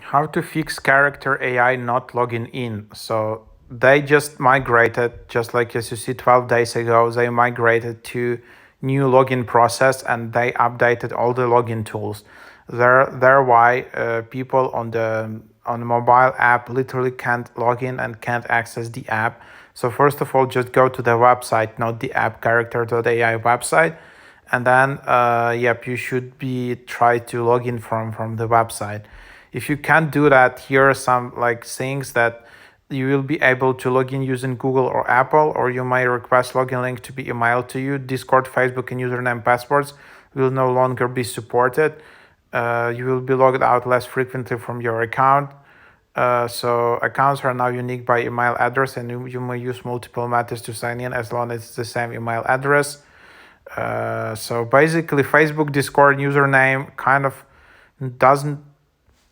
How to fix Character AI not logging in. So they just migrated, just like as you see 12 days ago, they migrated to new login process and they updated all the login tools. There why people on the mobile app literally can't log in and can't access the app. So first of all, just go to the website, not the app Character.ai website, and then yep, you should be try to log in from the website. If you can't do that, here are some like things that you will be able to log in using Google or Apple, or you may request login link to be emailed to you. Discord, Facebook, and username passwords will no longer be supported. You will be logged out less frequently from your account. So accounts are now unique by email address, and you may use multiple methods to sign in as long as it's the same email address. So basically, Facebook, Discord username kind of doesn't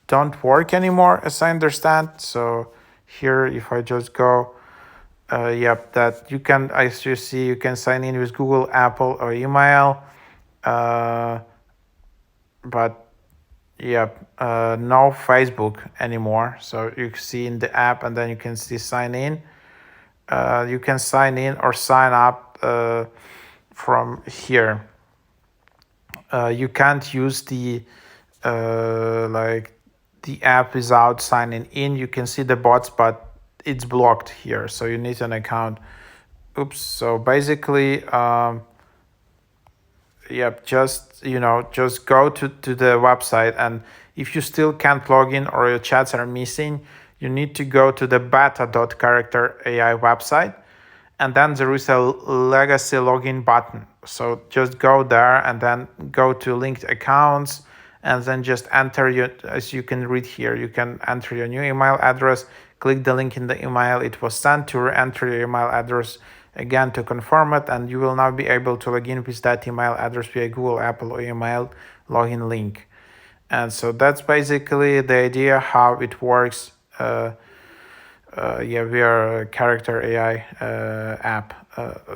don't work anymore, as I understand. So here, if I just go, yep, that you can, as you see, you can sign in with Google, Apple, or email. But yep, no Facebook anymore. So you see in the app, and then you can see sign in. You can sign in or sign up from here. You can't use the like the app without signing in. You can see the bots, but it's blocked here, so you need an account. Oops. So basically, yep, just just go to the website, and if you still can't log in or your chats are missing, you need to go to the beta.character.ai website, and then there is a legacy login button. So just go there and then go to linked accounts, and then just enter your, as you can read here, you can enter your new email address, click the link in the email it was sent to, enter your email address again to confirm it, and you will now be able to log in with that email address via Google, Apple, or email login link. And so that's basically the idea how it works. Yeah, we are a Character AI app,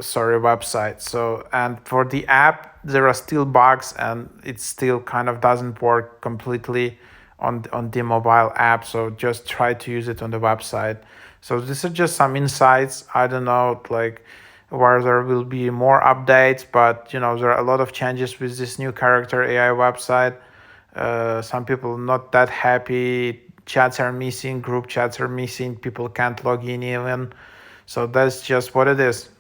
sorry, website. So, and for the app, there are still bugs, and it still kind of doesn't work completely on the mobile app. So just try to use it on the website. So these are just some insights. I don't know, like where there will be more updates, but there are a lot of changes with this new Character AI website. Some people not that happy. Chats are missing, group chats are missing, people can't log in even. So that's just what it is.